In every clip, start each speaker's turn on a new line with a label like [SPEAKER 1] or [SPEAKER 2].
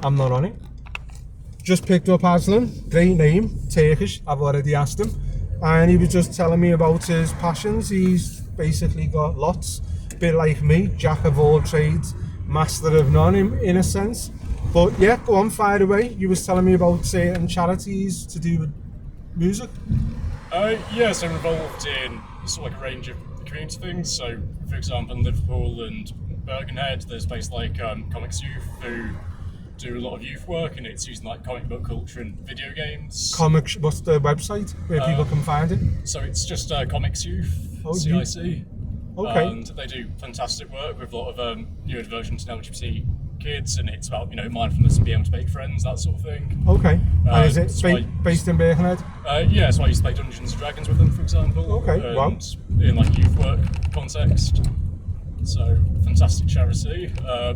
[SPEAKER 1] I'm not on it. Just picked up Ashlyn, great name, Turkish, I've already asked him. And he was just telling me about his passions. He's basically got lots, a bit like me, jack of all trades, master of none in a sense. But yeah, go on, fire away. You was telling me about certain charities to do with music.
[SPEAKER 2] Yeah, so I'm involved in sort of like a range of community things. So, for example, in Liverpool and Birkenhead, there's places like Comics Youth who do a lot of youth work, and it's using like comic book culture and video games.
[SPEAKER 1] What's the website where people can find it?
[SPEAKER 2] So it's just Comics Youth, CIC.
[SPEAKER 1] Okay.
[SPEAKER 2] And they do fantastic work with a lot of newer versions to LGBT kids, and it's about mindfulness and being able to make friends, that sort of thing.
[SPEAKER 1] Okay. And is it based in Birkenhead?
[SPEAKER 2] Yeah, so I used to play Dungeons and Dragons with them, for example.
[SPEAKER 1] Okay. Wow.
[SPEAKER 2] In like youth work context. So fantastic charity.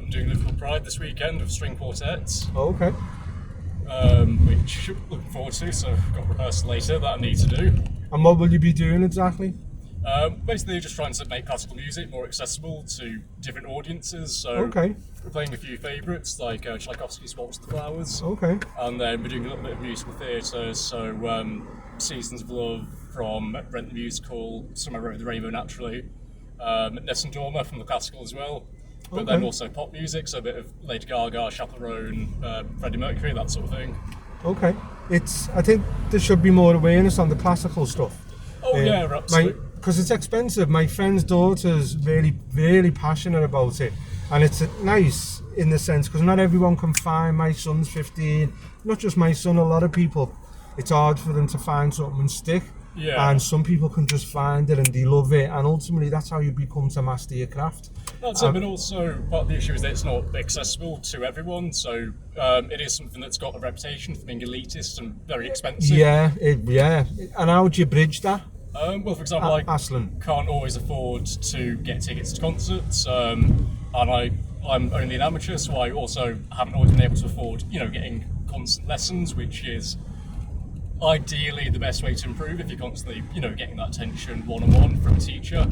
[SPEAKER 2] Doing Liverpool Pride this weekend with string quartets.
[SPEAKER 1] Okay.
[SPEAKER 2] Which I'm looking forward to. So I've got rehearsal later that I need to do.
[SPEAKER 1] And what will you be doing exactly?
[SPEAKER 2] Basically just trying to make classical music more accessible to different audiences. So
[SPEAKER 1] okay.
[SPEAKER 2] We're playing a few favourites like Tchaikovsky's Waltz of the Flowers.
[SPEAKER 1] Okay.
[SPEAKER 2] And then we're doing a little bit of musical theatre. So Seasons of Love from Rent the Musical, Somewhere Over the Rainbow Naturally. Nessun Dorma from the classical as well. But then also pop music, so a bit of Lady Gaga, Chaperone, Freddie Mercury, that sort of thing.
[SPEAKER 1] Okay. I think there should be more awareness on the classical stuff.
[SPEAKER 2] Oh yeah, absolutely.
[SPEAKER 1] Because it's expensive. My friend's daughter's really, really passionate about it. And it's nice in the sense, because not everyone can find, my son's 15, not just my son, a lot of people, it's hard for them to find something and stick.
[SPEAKER 2] Yeah.
[SPEAKER 1] And some people can just find it and they love it, and ultimately that's how you become to master your craft.
[SPEAKER 2] That's it, but also part of the issue is that it's not accessible to everyone, so it is something that's got a reputation for being elitist and very expensive.
[SPEAKER 1] Yeah. And how do you bridge that?
[SPEAKER 2] Well, for example, I
[SPEAKER 1] Ashlyn
[SPEAKER 2] can't always afford to get tickets to concerts, and I'm only an amateur, so I also haven't always been able to afford, getting constant lessons, which is ideally the best way to improve if you're constantly, getting that attention one-on-one from a teacher.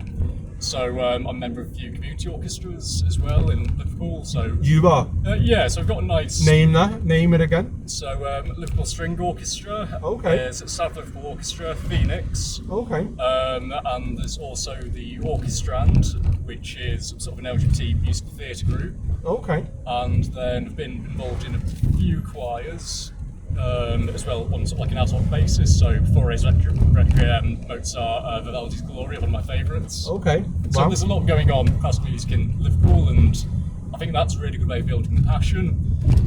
[SPEAKER 2] So I'm a member of a few community orchestras as well in Liverpool. So
[SPEAKER 1] you are?
[SPEAKER 2] Yeah, so I've got a nice...
[SPEAKER 1] Name it again.
[SPEAKER 2] So Liverpool String Orchestra.
[SPEAKER 1] Okay.
[SPEAKER 2] There's South Liverpool Orchestra, Phoenix.
[SPEAKER 1] Okay.
[SPEAKER 2] And there's also the Orchestra Rand, which is sort of an LGBT musical theatre group.
[SPEAKER 1] Okay.
[SPEAKER 2] And then I've been involved in a few choirs. As well on sort of like an ad hoc basis, so Fauré's Requiem, Mozart, Vivaldi's Gloria, one of my favourites.
[SPEAKER 1] Okay.
[SPEAKER 2] So there's a lot going on with classical music in Liverpool, and I think that's a really good way of building the passion,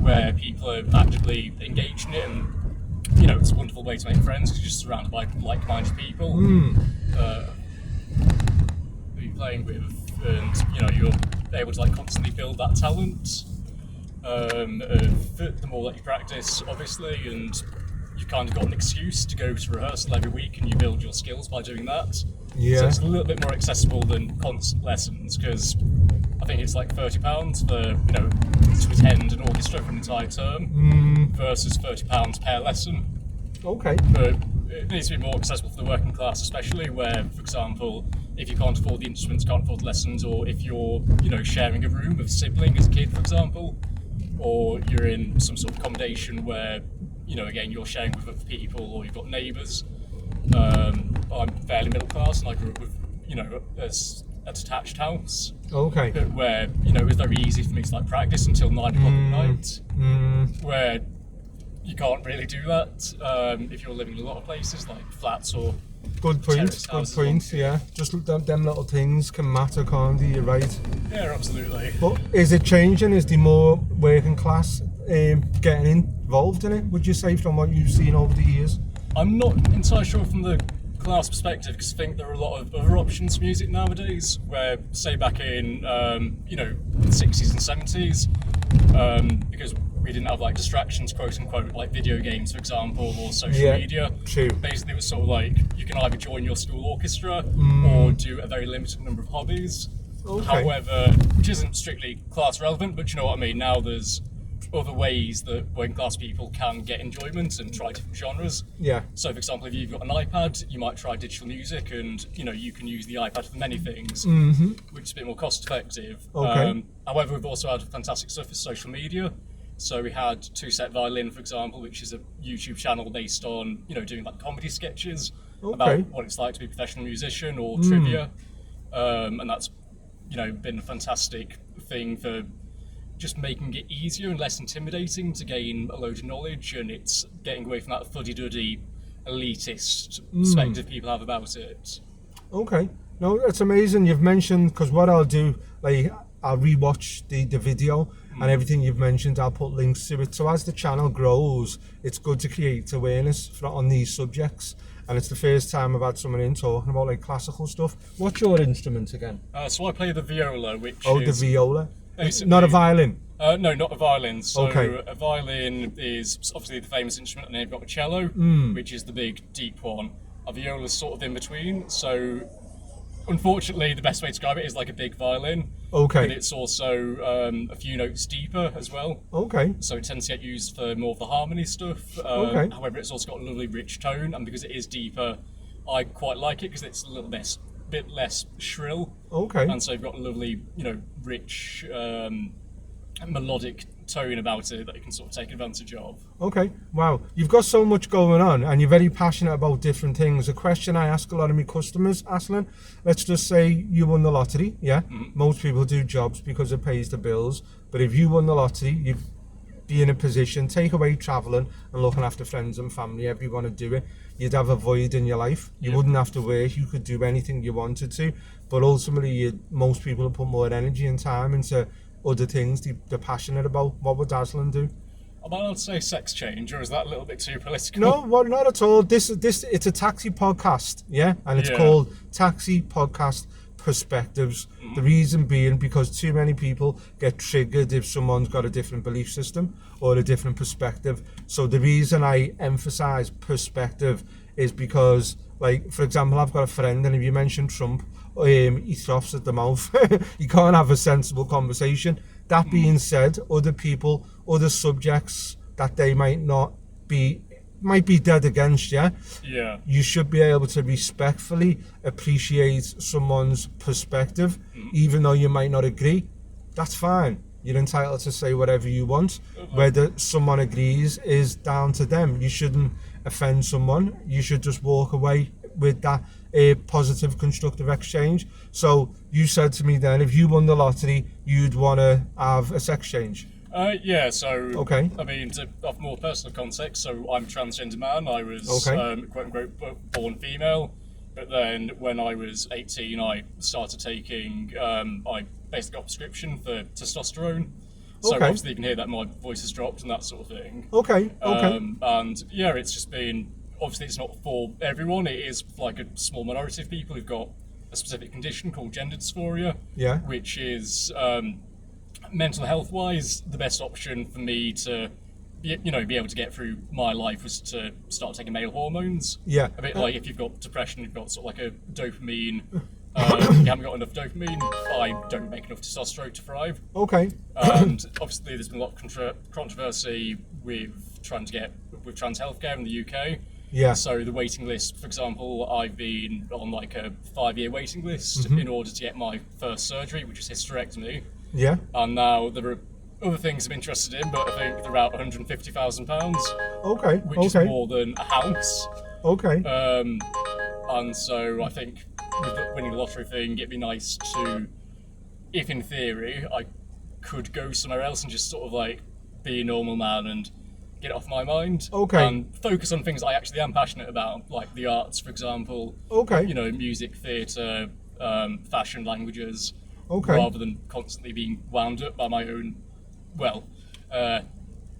[SPEAKER 2] where people are actively engaged in it, and it's a wonderful way to make friends because you're just surrounded by like-minded people who you're playing with, and you're able to constantly build that talent. The more that you practice, obviously, and you've kind of got an excuse to go to rehearsal every week, and you build your skills by doing that.
[SPEAKER 1] Yeah.
[SPEAKER 2] So it's a little bit more accessible than constant lessons, because I think it's like £30 for to attend an orchestra for an entire term versus £30 per lesson.
[SPEAKER 1] Okay.
[SPEAKER 2] But it needs to be more accessible for the working class, especially where, for example, if you can't afford the instruments, can't afford the lessons, or if you're sharing a room with a sibling as a kid, for example. Or you're in some sort of accommodation where, again, you're sharing with other people, or you've got neighbours. I'm fairly middle class, and I grew up with, a detached house.
[SPEAKER 1] Okay.
[SPEAKER 2] Where, it was very easy for me to practice until 9 o'clock at night. Where you can't really do that if you're living in a lot of places, like flats or...
[SPEAKER 1] Good point, yeah. Just them little things can matter, can't they? You're right.
[SPEAKER 2] Yeah, absolutely.
[SPEAKER 1] But is it changing? Is the more working class getting involved in it, would you say, from what you've seen over the years?
[SPEAKER 2] I'm not entirely sure from the class perspective, because I think there are a lot of other options for music nowadays, where, say, back in, the 60s and 70s, because we didn't have distractions, quote unquote, like video games, for example, or social media.
[SPEAKER 1] True.
[SPEAKER 2] Basically, it was sort of you can either join your school orchestra or do a very limited number of hobbies.
[SPEAKER 1] Okay.
[SPEAKER 2] However, which isn't strictly class relevant, but you know what I mean. Now there's other ways that working class people can get enjoyment and try different genres.
[SPEAKER 1] Yeah.
[SPEAKER 2] So, for example, if you've got an iPad, you might try digital music, and you can use the iPad for many things, which is a bit more cost effective.
[SPEAKER 1] Okay.
[SPEAKER 2] However, we've also had fantastic stuff with social media, So we had Two Set Violin, for example, which is a YouTube channel based on, doing like comedy sketches about what it's like to be a professional musician or trivia. And that's, been a fantastic thing for just making it easier and less intimidating to gain a load of knowledge, and it's getting away from that fuddy-duddy elitist perspective people have about it.
[SPEAKER 1] Okay. No, it's amazing you've mentioned, because what I'll do, like, I'll rewatch the video and everything you've mentioned, I'll put links to it. So as the channel grows, it's good to create awareness on these subjects. And it's the first time I've had someone in talking about like classical stuff. What's your instrument again?
[SPEAKER 2] So I play the viola, which
[SPEAKER 1] is... the viola? Not a violin?
[SPEAKER 2] No, not a violin. So
[SPEAKER 1] okay.
[SPEAKER 2] A violin is obviously the famous instrument, and then you've got a cello, which is the big, deep one. A viola is sort of in between. So unfortunately, the best way to describe it is like a big violin.
[SPEAKER 1] Okay.
[SPEAKER 2] But it's also a few notes deeper as well.
[SPEAKER 1] Okay.
[SPEAKER 2] So it tends to get used for more of the harmony stuff.
[SPEAKER 1] Okay.
[SPEAKER 2] However, it's also got a lovely rich tone, and because it is deeper, I quite like it because it's a little bit less shrill.
[SPEAKER 1] Okay.
[SPEAKER 2] And so you've got a lovely, rich, melodic tone about it that you can sort of take advantage of.
[SPEAKER 1] Okay, wow. You've got so much going on and you're very passionate about different things. A question I ask a lot of my customers, Ashlyn, let's just say you won the lottery, yeah? Most people do jobs because it pays the bills, but if you won the lottery, you'd be in a position, take away travelling and looking after friends and family, everyone would do it. You'd have a void in your life. You wouldn't have to work, you could do anything you wanted to, but ultimately most people would put more energy and time into other things they're passionate about. What would Ashlyn do?
[SPEAKER 2] Am I allowed to say sex change, or is that a little bit too political?
[SPEAKER 1] No, well, not at all. This it's a taxi podcast, yeah, and it's called Taxi Podcast Perspectives. The reason being because too many people get triggered if someone's got a different belief system or a different perspective. So the reason I emphasize perspective is because, like, for example, I've got a friend, and if you mention Trump, he froths at the mouth. You can't have a sensible conversation. That being said, other people, other subjects that they might be dead against, yeah, you should be able to respectfully appreciate someone's perspective, even though you might not agree. That's fine. You're entitled to say whatever you want. Whether someone agrees is down to them. You shouldn't offend someone. You should just walk away with that positive, constructive exchange. So you said to me then, if you won the lottery, you'd want to have a sex change.
[SPEAKER 2] So
[SPEAKER 1] okay.
[SPEAKER 2] I mean, to offer more personal context, so I'm a transgender man. I was quote unquote born female, but then when I was 18, I started taking. I basically got a prescription for testosterone. So obviously you can hear that my voice has dropped and that sort of thing.
[SPEAKER 1] Okay.
[SPEAKER 2] And it's just been. Obviously, it's not for everyone. It is like a small minority of people who've got a specific condition called gender dysphoria, which is mental health-wise the best option for me to, be able to get through my life was to start taking male hormones.
[SPEAKER 1] Yeah.
[SPEAKER 2] A bit like if you've got depression, you've got sort of like a dopamine. You haven't got enough dopamine. I don't make enough testosterone to thrive.
[SPEAKER 1] Okay.
[SPEAKER 2] And obviously, there's been a lot of controversy with trans healthcare in the UK.
[SPEAKER 1] Yeah.
[SPEAKER 2] So the waiting list, for example, I've been on like a 5-year waiting list in order to get my first surgery, which is hysterectomy.
[SPEAKER 1] Yeah.
[SPEAKER 2] And now there are other things I'm interested in, but I think they're about £150,000.
[SPEAKER 1] Okay.
[SPEAKER 2] Which is more than a house.
[SPEAKER 1] Okay.
[SPEAKER 2] And so I think with the winning the lottery thing, it'd be nice to, if in theory I could go somewhere else and just sort of like be a normal man and get it off my mind.
[SPEAKER 1] Okay.
[SPEAKER 2] And focus on things I actually am passionate about, like the arts, for example.
[SPEAKER 1] Okay.
[SPEAKER 2] Music, theatre, fashion, languages.
[SPEAKER 1] Okay.
[SPEAKER 2] Rather than constantly being wound up by my own,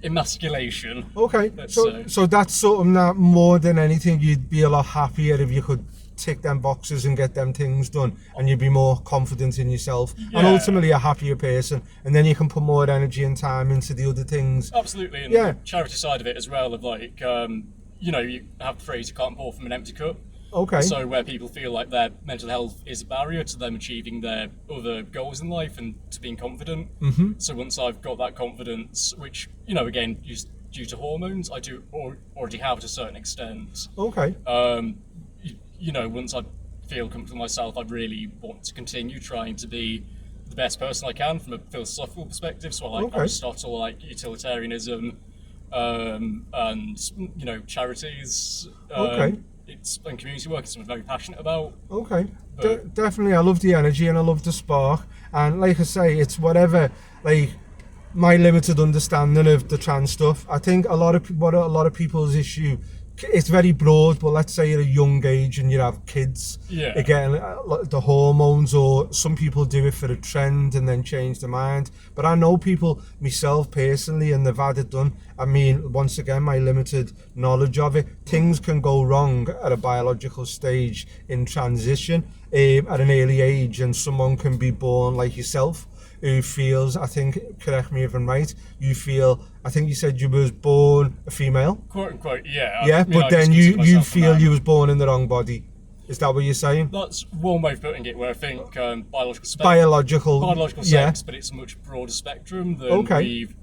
[SPEAKER 2] emasculation.
[SPEAKER 1] Okay. So that's something that more than anything you'd be a lot happier if you could tick them boxes and get them things done, and you'd be more confident in yourself and ultimately a happier person, and then you can put more energy and time into the other things.
[SPEAKER 2] Absolutely. And the charity side of it as well, of like you have the phrase, you can't pour from an empty cup.
[SPEAKER 1] Okay.
[SPEAKER 2] So where people feel like their mental health is a barrier to them achieving their other goals in life and to being confident. So once I've got that confidence, which again is due to hormones, I do already have to a certain extent.
[SPEAKER 1] Okay.
[SPEAKER 2] Once I feel comfortable myself, I really want to continue trying to be the best person I can from a philosophical perspective. So I like Aristotle, I like utilitarianism, and charities. And community work is something I'm very passionate about.
[SPEAKER 1] Definitely, I love the energy and I love the spark. And like I say, it's whatever, like, my limited understanding of the trans stuff. I think a lot of people's issue, it's very broad, but let's say at a young age and you have kids, again, the hormones, or some people do it for a trend and then change their mind. But I know people, myself personally, and they've had it done. I mean, once again, my limited knowledge of it, things can go wrong at a biological stage in transition at an early age, and someone can be born like yourself, who feels, I think, correct me if I'm right, I think you said you was born a female?
[SPEAKER 2] Quote unquote, yeah.
[SPEAKER 1] Yeah, but then you feel you was born in the wrong body. Is that what you're saying?
[SPEAKER 2] That's one way of putting it, where I think biological sex, but it's a much broader spectrum than we've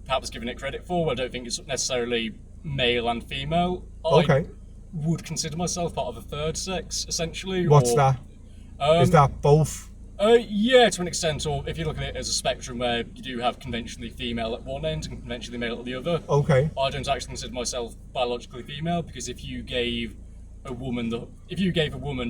[SPEAKER 2] perhaps given it credit for. I don't think it's necessarily male and female. I would consider myself part of a third sex, essentially.
[SPEAKER 1] What's that? Is that both?
[SPEAKER 2] Yeah, to an extent, or if you look at it as a spectrum where you do have conventionally female at one end and conventionally male at the other. I don't actually consider myself biologically female, because if you gave a woman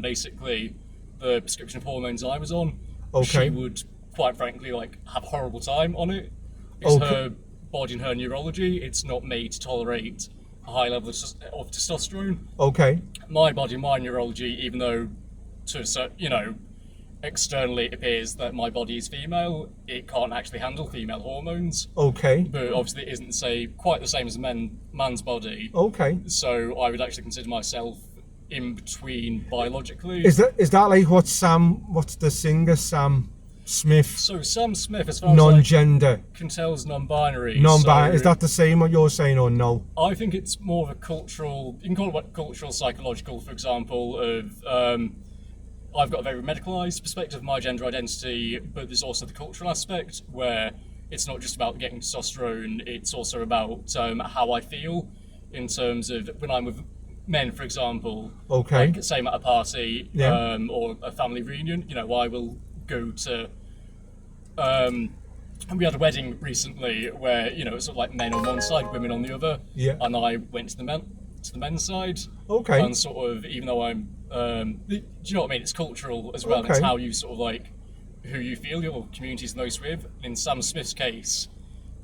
[SPEAKER 2] basically the prescription of hormones I was on, she would, quite frankly, have a horrible time on it. Because her body and her neurology, it's not made to tolerate a high level of testosterone. My body and my neurology, even though externally it appears that my body is female, it can't actually handle female hormones. But obviously it isn't, quite the same as a man's body. So I would actually consider myself in between biologically.
[SPEAKER 1] Is that like what's the singer, Sam Smith?
[SPEAKER 2] So Sam Smith, as far
[SPEAKER 1] non-gender,
[SPEAKER 2] as can tell, is non-binary.
[SPEAKER 1] Is that the same what you're saying, or no?
[SPEAKER 2] I think it's more of a cultural, you can call it cultural, psychological, for example, of I've got a very medicalised perspective of my gender identity, but there's also the cultural aspect where it's not just about getting testosterone, it's also about how I feel in terms of when I'm with men, for example. Like, say I'm at a party or a family reunion, I will go to... we had a wedding recently where, it's sort of like men on one side, women on the other, and I went to the men's side, and sort of, even though I'm do you know what I mean? It's cultural as well. It's how you sort of who you feel your community's most with. In Sam Smith's case,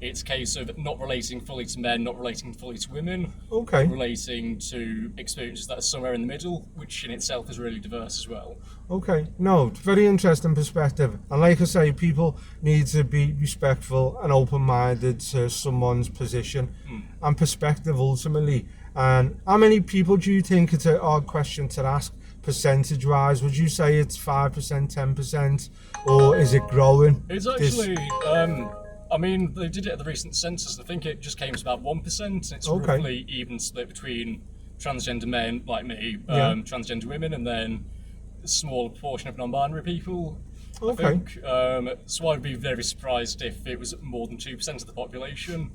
[SPEAKER 2] it's a case of not relating fully to men, not relating fully to women, relating to experiences that are somewhere in the middle, which in itself is really diverse as well.
[SPEAKER 1] No, very interesting perspective. And like I say, people need to be respectful and open-minded to someone's position and perspective ultimately. And how many people do you think, it's an odd question to ask, percentage-wise? Would you say it's 5%, 10%, or is it growing?
[SPEAKER 2] It's actually, they did it at the recent census, and I think it just came to about 1%, and it's roughly even split between transgender men like me, transgender women, and then a smaller proportion of non-binary people. I think. So I'd be very surprised if it was more than 2% of the population.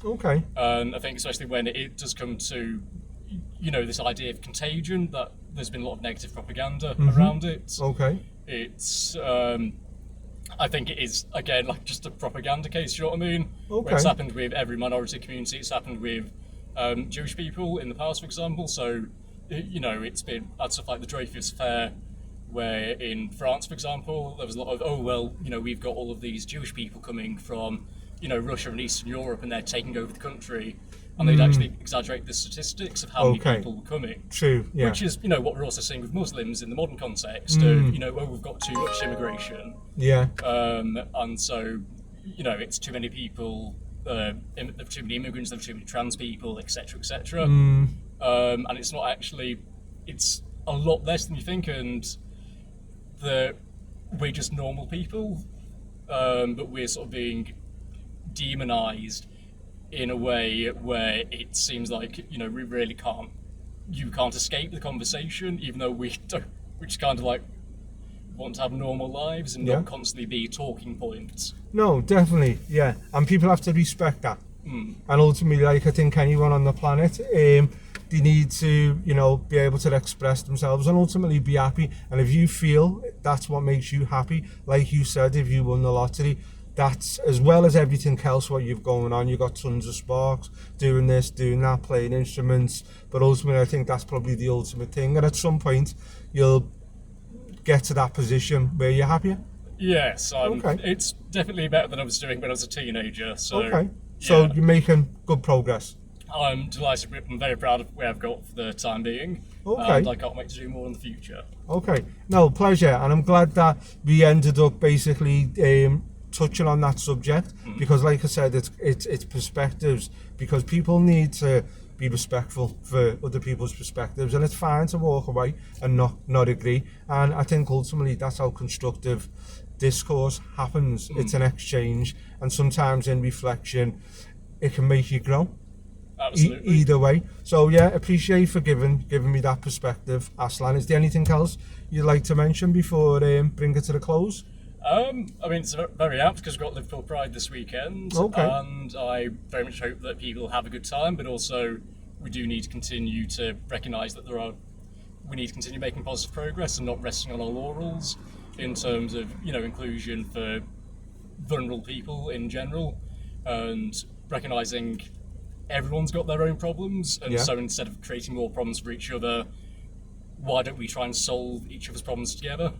[SPEAKER 2] And I think especially when it does come to, this idea of contagion, that there's been a lot of negative propaganda around it. It's, I think it is, again, just a propaganda case, you know what I mean? It's happened with every minority community, it's happened with Jewish people in the past, for example. So, it's been at stuff like the Dreyfus Affair, where in France, for example, there was a lot of, we've got all of these Jewish people coming from, Russia and Eastern Europe, and they're taking over the country. And they'd actually exaggerate the statistics of how many people were coming. Which is, what we're also seeing with Muslims in the modern context of, we've got too much immigration. And so, it's too many people, there are too many immigrants, there are too many trans people, etc., etc. And it's not actually, it's a lot less than you think, and we're just normal people, but we're sort of being demonized in a way where it seems like, we really you can't escape the conversation, even though we just kind of want to have normal lives and not constantly be talking points.
[SPEAKER 1] No, definitely, and people have to respect that. And ultimately, I think anyone on the planet, they need to, you know, be able to express themselves and ultimately be happy. And if you feel that's what makes you happy, like you said, if you won the lottery, that's, as well as everything else what you've going on, you've got tons of sparks, doing this, doing that, playing instruments, but ultimately I think that's probably the ultimate thing, and at some point you'll get to that position where you're happier.
[SPEAKER 2] Yes, it's definitely better than I was doing when I was a teenager. So,
[SPEAKER 1] okay, so
[SPEAKER 2] yeah.
[SPEAKER 1] you're making good progress.
[SPEAKER 2] I'm delighted. I'm very proud of where I've got for the time being.
[SPEAKER 1] Okay.
[SPEAKER 2] And I can't wait to do more in the future.
[SPEAKER 1] Okay, no, pleasure, and I'm glad that we ended up basically touching on that subject, because like I said, it's perspectives, because people need to be respectful for other people's perspectives, and it's fine to walk away and not agree, and I think ultimately that's how constructive discourse happens. It's an exchange, and sometimes in reflection it can make you grow.
[SPEAKER 2] Absolutely.
[SPEAKER 1] Either way. So yeah, appreciate for giving me that perspective, Ashlyn. Is there anything else you'd like to mention before bring it to the close?
[SPEAKER 2] I mean, it's very apt because we've got Liverpool Pride this weekend, and I very much hope that people have a good time, but also we do need to continue to recognise that we need to continue making positive progress and not resting on our laurels in terms of, you know, inclusion for vulnerable people in general, and recognising everyone's got their own problems, and so instead of creating more problems for each other, why don't we try and solve each other's problems together?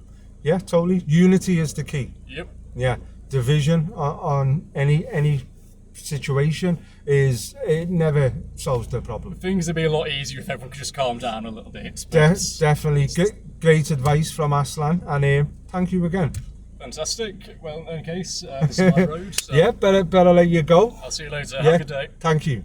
[SPEAKER 1] Yeah, totally. Unity is the key.
[SPEAKER 2] Yep.
[SPEAKER 1] Yeah, division on any situation it never solves the problem.
[SPEAKER 2] Things would be a lot easier if everyone could just calm down a little bit.
[SPEAKER 1] Definitely. Great advice from Ashlyn, and thank you again.
[SPEAKER 2] Fantastic. Well, in any case, this is my road. So
[SPEAKER 1] yeah, better let you go.
[SPEAKER 2] I'll see you later. Have a good day.
[SPEAKER 1] Thank you.